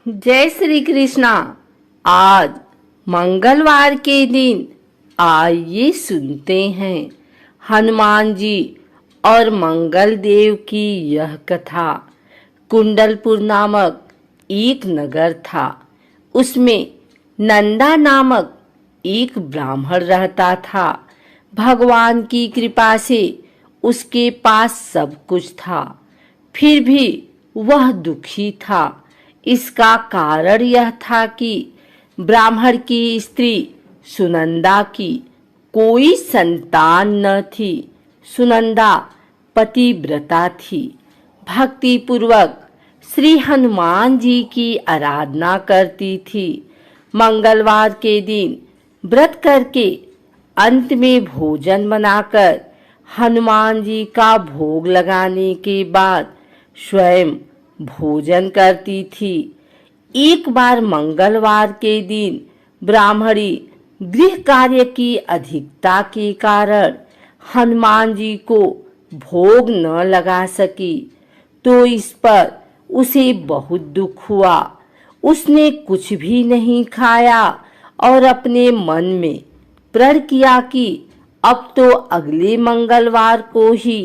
जय श्री कृष्णा। आज मंगलवार के दिन आइए सुनते हैं हनुमान जी और मंगल देव की यह कथा। कुंडलपुर नामक एक नगर था। उसमें नंदा नामक एक ब्राह्मण रहता था। भगवान की कृपा से उसके पास सब कुछ था, फिर भी वह दुखी था। इसका कारण यह था कि ब्राह्मण की स्त्री सुनंदा की कोई संतान न थी। सुनंदा पतिव्रता थी, भक्ति पूर्वक श्री हनुमान जी की आराधना करती थी। मंगलवार के दिन व्रत करके अंत में भोजन बनाकर हनुमान जी का भोग लगाने के बाद स्वयं भोजन करती थी। एक बार मंगलवार के दिन ब्राह्मणी गृह कार्य की अधिकता के कारण हनुमान जी को भोग न लगा सकी, तो इस पर उसे बहुत दुख हुआ। उसने कुछ भी नहीं खाया और अपने मन में प्रण किया कि अब तो अगले मंगलवार को ही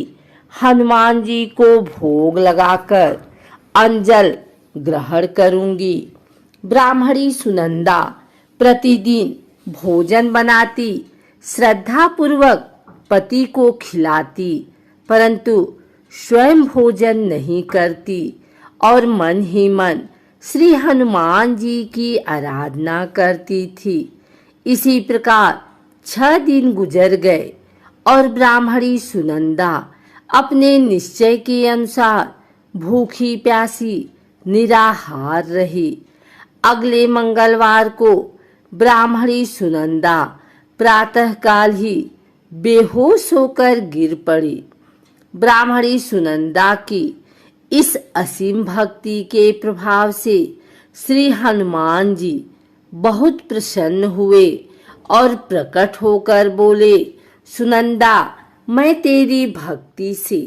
हनुमान जी को भोग लगाकर अंजल ग्रहण करूंगी। ब्राह्मणी सुनंदा प्रतिदिन भोजन बनाती, श्रद्धा पूर्वक पति को खिलाती, परंतु स्वयं भोजन नहीं करती और मन ही मन श्री हनुमान जी की आराधना करती थी। इसी प्रकार 6 दिन गुजर गए और ब्राह्मणी सुनंदा अपने निश्चय के अनुसार भूखी प्यासी निराहार रही। अगले मंगलवार को ब्राह्मणी सुनंदा प्रातःकाल ही बेहोश होकर गिर पड़ी। ब्राह्मणी सुनंदा की इस असीम भक्ति के प्रभाव से श्री हनुमान जी बहुत प्रसन्न हुए और प्रकट होकर बोले, सुनंदा, मैं तेरी भक्ति से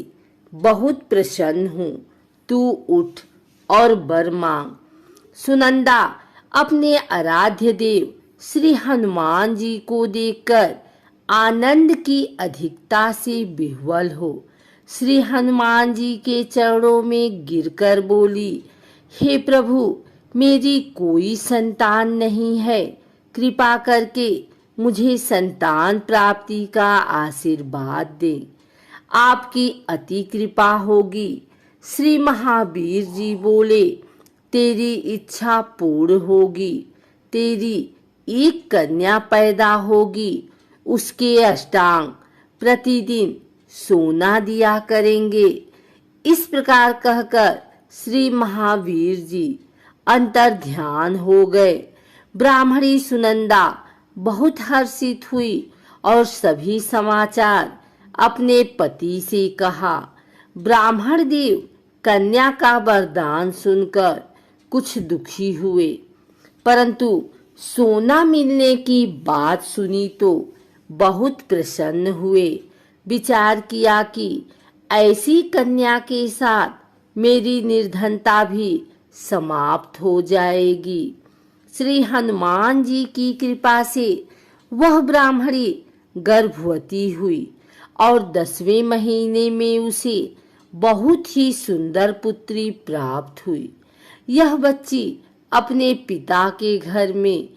बहुत प्रसन्न हूँ, तू उठ और वर मांग। सुनंदा अपने आराध्य देव श्री हनुमान जी को देखकर आनंद की अधिकता से विह्वल हो श्री हनुमान जी के चरणों में गिरकर बोली, हे प्रभु, मेरी कोई संतान नहीं है, कृपा करके मुझे संतान प्राप्ति का आशीर्वाद दे। आपकी अति कृपा होगी। श्री महावीर जी बोले, तेरी इच्छा पूर्ण होगी। तेरी एक कन्या पैदा होगी, उसके अष्टांग प्रतिदिन सोना दिया करेंगे। इस प्रकार कहकर श्री महावीर जी अंतर ध्यान हो गए। ब्राह्मणी सुनंदा बहुत हर्षित हुई और सभी समाचार अपने पति से कहा। ब्राह्मण देव कन्या का वरदान सुनकर कुछ दुखी हुए, परंतु सोना मिलने की बात सुनी तो बहुत प्रसन्न हुए। विचार किया कि ऐसी कन्या के साथ मेरी निर्धनता भी समाप्त हो जाएगी। श्री हनुमान जी की कृपा से वह ब्राह्मणी गर्भवती हुई और 10वें महीने में उसे बहुत ही सुंदर पुत्री प्राप्त हुई। यह बच्ची अपने पिता के घर में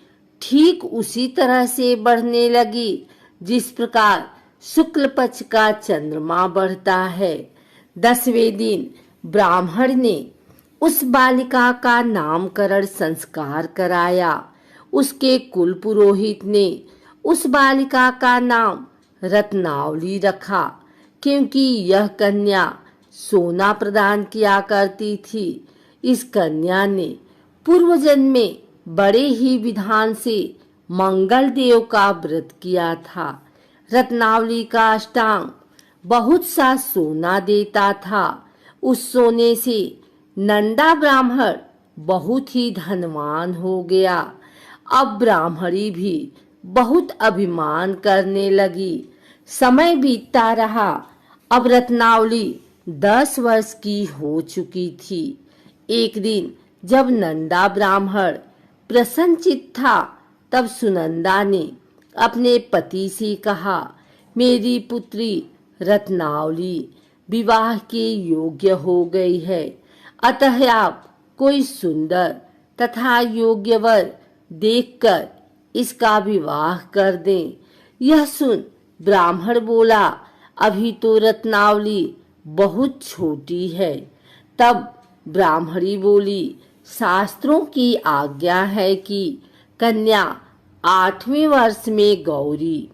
ठीक उसी तरह से बढ़ने लगी जिस प्रकार शुक्ल पक्ष का चंद्रमा बढ़ता है। 10वें दिन ब्राह्मण ने उस बालिका का नामकरण संस्कार कराया। उसके कुल पुरोहित ने उस बालिका का नाम रत्नावली रखा, क्योंकि यह कन्या सोना प्रदान किया करती थी। इस कन्या ने पूर्व जन्म में बड़े ही विधान से मंगल देव का व्रत किया था। रत्नावली का अष्टांग बहुत सा सोना देता था। उस सोने से नंदा ब्राह्मण बहुत ही धनवान हो गया। अब ब्राह्मणी भी बहुत अभिमान करने लगी। समय बीतता रहा। अब रत्नावली 10 वर्ष की हो चुकी थी। एक दिन जब नंदा ब्राह्मण प्रसन्नचित्त था तब सुनंदा ने अपने पति से कहा, मेरी पुत्री रत्नावली विवाह के योग्य हो गई है, अतः आप कोई सुंदर तथा योग्य वर देखकर इसका विवाह कर दें। यह सुन ब्राह्मण बोला, अभी तो रत्नावली बहुत छोटी है। तब ब्राह्मणी बोली, शास्त्रों की आज्ञा है कि कन्या 8वें वर्ष में गौरी,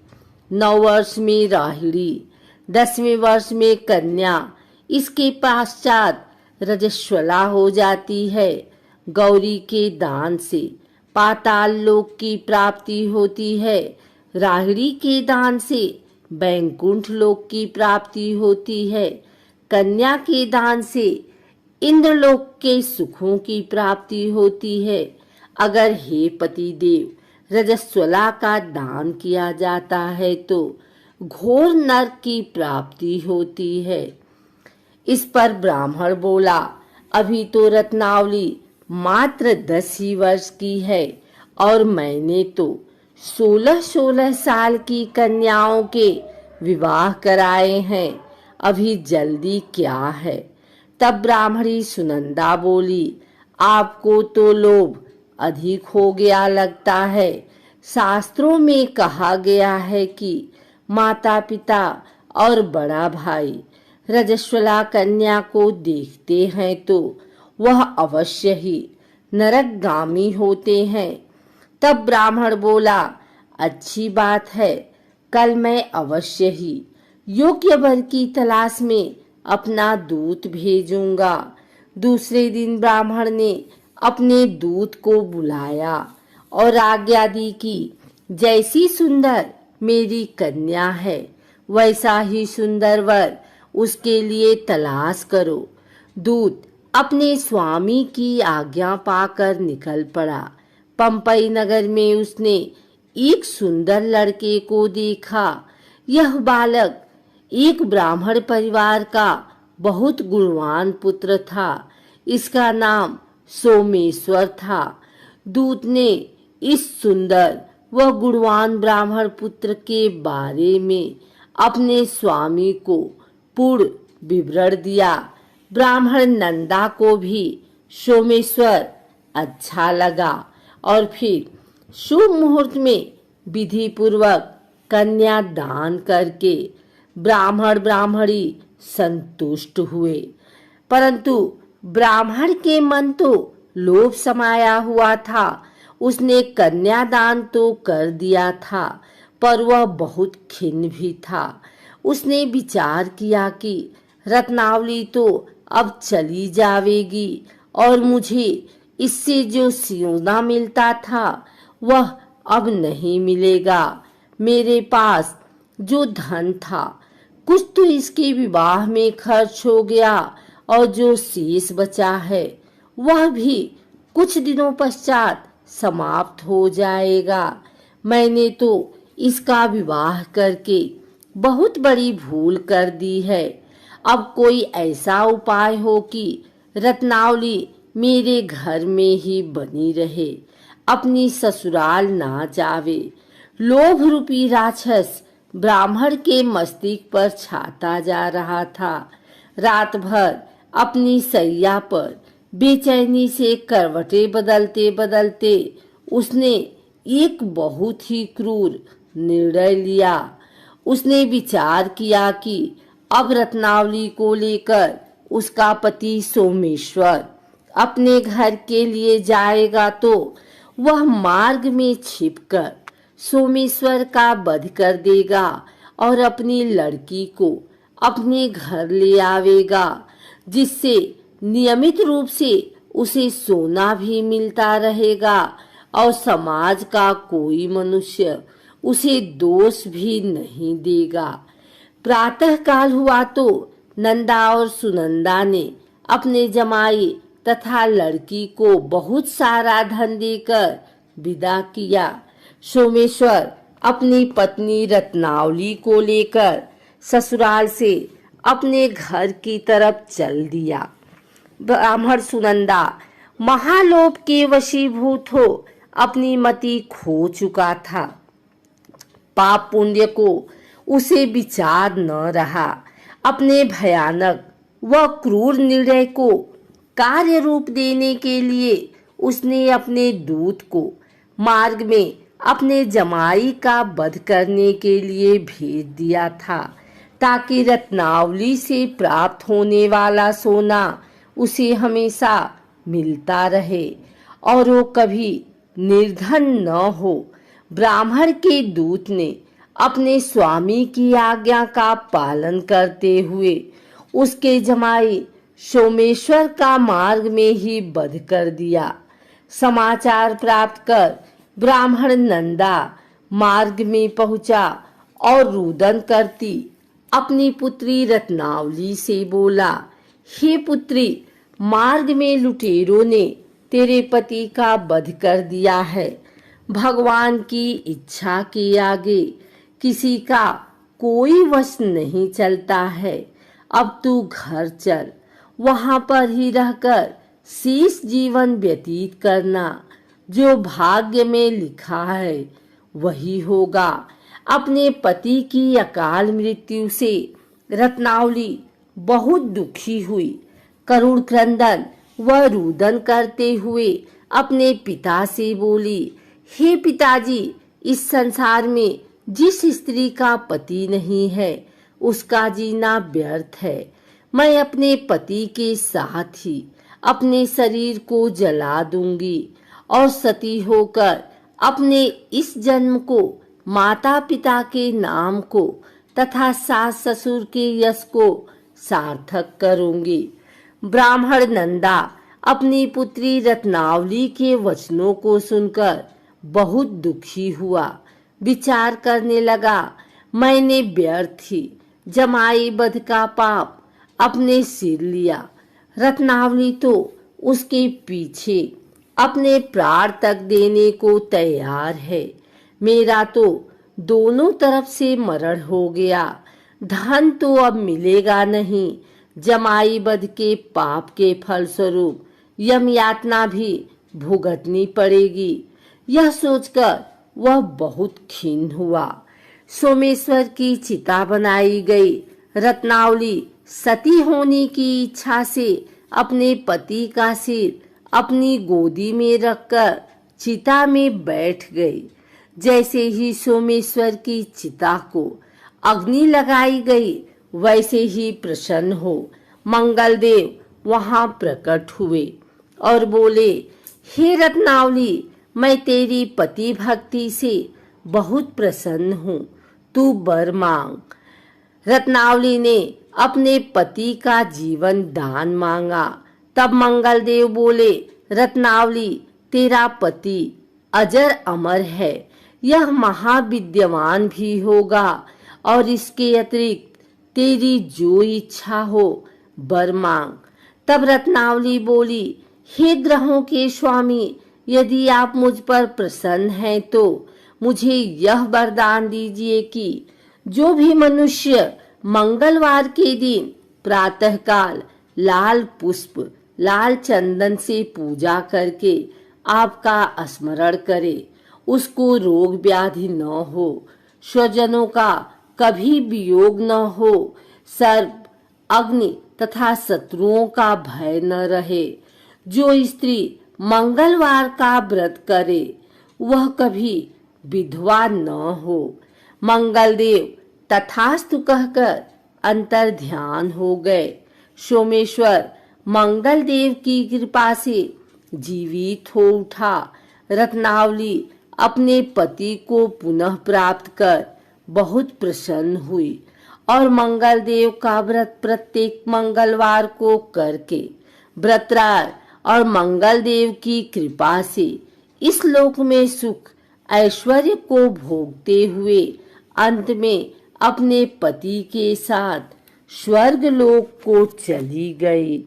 9 वर्ष में राहिणी, 10वें वर्ष में कन्या, इसके पश्चात रजस्वला हो जाती है। गौरी के दान से पाताल लोक की प्राप्ति होती है, राहिणी के दान से बैकुंठ लोक की प्राप्ति होती है, कन्या के दान से इंद्रलोक के सुखों की प्राप्ति होती है। अगर हे पति देव रजस्वला का दान किया जाता है तो घोर नरक की प्राप्ति होती है। इस पर ब्राह्मण बोला, अभी तो रत्नावली मात्र 10 ही वर्ष की है और मैंने तो 16-16 साल की कन्याओं के विवाह कराए हैं, अभी जल्दी क्या है। तब ब्राह्मणी सुनंदा बोली, आपको तो लोभ अधिक हो गया लगता है। शास्त्रों में कहा गया है कि माता पिता और बड़ा भाई रजस्वला कन्या को देखते हैं तो वह अवश्य ही नरकगामी होते हैं। तब ब्राह्मण बोला, अच्छी बात है, कल मैं अवश्य ही योग्य वर की तलाश में अपना दूत भेजूंगा। दूसरे दिन ब्राह्मण ने अपने दूत को बुलाया और आज्ञा दी कि जैसी सुंदर मेरी कन्या है वैसा ही सुंदर वर उसके लिए तलाश करो। दूत अपने स्वामी की आज्ञा पाकर निकल पड़ा। पंपई नगर में उसने एक सुंदर लड़के को देखा। यह बालक एक ब्राह्मण परिवार का बहुत गुणवान पुत्र था। इसका नाम सोमेश्वर था। दूत ने इस सुंदर व गुणवान ब्राह्मण पुत्र के बारे में अपने स्वामी को पूर्ण विवरण दिया। ब्राह्मण नंदा को भी सोमेश्वर अच्छा लगा और फिर शुभ मुहूर्त में विधि पूर्वक कन्या दान करके ब्राह्मण ब्राह्मणी संतुष्ट हुए। परंतु ब्राह्मण के मन तो लोभ समाया हुआ था। उसने कन्यादान तो कर दिया था पर वह बहुत खिन्न भी था। उसने विचार किया कि रत्नावली तो अब चली जावेगी और मुझे इससे जो सोना मिलता था वह अब नहीं मिलेगा। मेरे पास जो धन था कुछ तो इसके विवाह में खर्च हो गया और जो शेष बचा है वह भी कुछ दिनों पश्चात समाप्त हो जाएगा। मैंने तो इसका विवाह करके बहुत बड़ी भूल कर दी है। अब कोई ऐसा उपाय हो कि रत्नावली मेरे घर में ही बनी रहे, अपनी ससुराल ना जावे। लोभ रूपी राक्षस ब्राह्मण के मस्तिष्क पर छाता जा रहा था। रात भर अपनी सैया पर बेचैनी से करवटें बदलते बदलते उसने एक बहुत ही क्रूर निर्णय लिया। उसने विचार किया कि अब रत्नावली को लेकर उसका पति सोमेश्वर अपने घर के लिए जाएगा तो वह मार्ग में छिपकर सोमेश्वर का वध कर देगा और अपनी लड़की को अपने घर ले आवेगा, जिससे नियमित रूप से उसे सोना भी मिलता रहेगा और समाज का कोई मनुष्य उसे दोष भी नहीं देगा। प्रातः काल हुआ तो नंदा और सुनंदा ने अपने जमाई तथा लड़की को बहुत सारा धन देकर विदा किया। सोमेश्वर अपनी पत्नी रत्नावली को लेकर ससुराल से अपने घर की तरफ चल दिया। ब्राह्मण सुनंदा महालोभ के वशीभूत हो अपनी मति खो चुका था। पाप पुण्य को उसे विचार न रहा। अपने भयानक व क्रूर निर्णय को कार्य रूप देने के लिए उसने अपने दूत को मार्ग में अपने जमाई का वध करने के लिए भेज दिया था, ताकि रत्नावली से प्राप्त होने वाला सोना उसे हमेशा मिलता रहे और वो कभी निर्धन न हो। ब्राह्मण के दूत ने अपने स्वामी की आज्ञा का पालन करते हुए उसके जमाई सोमेश्वर का मार्ग में ही वध कर दिया। समाचार प्राप्त कर ब्राह्मण नंदा मार्ग में पहुंचा और रुदन करती अपनी पुत्री रत्नावली से बोला, हे पुत्री, मार्ग में लुटेरों ने तेरे पति का वध कर दिया है। भगवान की इच्छा के आगे किसी का कोई वश नहीं चलता है। अब तू घर चल, वहां पर ही रहकर शेष जीवन व्यतीत करना। जो भाग्य में लिखा है वही होगा। अपने पति की अकाल मृत्यु से रत्नावली बहुत दुखी हुई। करुण क्रंदन व रुदन करते हुए अपने पिता से बोली, हे पिताजी, इस संसार में जिस स्त्री का पति नहीं है उसका जीना व्यर्थ है। मैं अपने पति के साथ ही अपने शरीर को जला दूंगी और सती होकर अपने इस जन्म को, माता पिता के नाम को तथा सास ससुर के यश को सार्थक करूंगी। ब्राह्मण नंदा अपनी पुत्री रत्नावली के वचनों को सुनकर बहुत दुखी हुआ। विचार करने लगा, मैंने व्यर्थ ही जमाई वध का पाप अपने सिर लिया। रत्नावली तो उसके पीछे अपने प्राण तक देने को तैयार है। मेरा तो दोनों तरफ से मरण हो गया। धन तो अब मिलेगा नहीं। जमाई वध के पाप के फलस्वरूप यम यातना भी भुगतनी पड़ेगी। यह सोचकर वह बहुत खिन्न हुआ। सोमेश्वर की चिता बनाई गई। रत्नावली सती होने की इच्छा से अपने पति का सिर अपनी गोदी में रखकर चिता में बैठ गई। जैसे ही सोमेश्वर की चिता को अग्नि लगाई गई, वैसे ही प्रसन्न हो मंगलदेव वहां प्रकट हुए और बोले, हे रत्नावली, मैं तेरी पति भक्ति से बहुत प्रसन्न हूँ, तू वर मांग। रत्नावली ने अपने पति का जीवन दान मांगा। तब मंगलदेव बोले, रत्नावली, तेरा पति अजर अमर है, यह महाविद्यवान भी होगा और इसके अतिरिक्त तेरी जो इच्छा हो वर मांग। तब रत्नावली बोली, हे ग्रहों के स्वामी, यदि आप मुझ पर प्रसन्न हैं तो मुझे यह वरदान दीजिए कि जो भी मनुष्य मंगलवार के दिन प्रातःकाल लाल पुष्प, लाल चंदन से पूजा करके आपका स्मरण करे, उसको रोग व्याधि न हो, स्वजनों का कभी वियोग न हो, सर्प, अग्नि तथा शत्रुओं का भय न रहे। जो स्त्री मंगलवार का व्रत करे वह कभी विधवा न हो। मंगलदेव तथास्तु कहकर अंतर ध्यान हो गए। सोमेश्वर मंगलदेव की कृपा से जीवित हो उठा। रत्नावली अपने पति को पुनः प्राप्त कर बहुत प्रसन्न हुई और मंगलदेव का व्रत प्रत्येक मंगलवार को करके व्रतराज और मंगलदेव की कृपा से इस लोक में सुख ऐश्वर्य को भोगते हुए अंत में अपने पति के साथ स्वर्ग लोक को चली गई।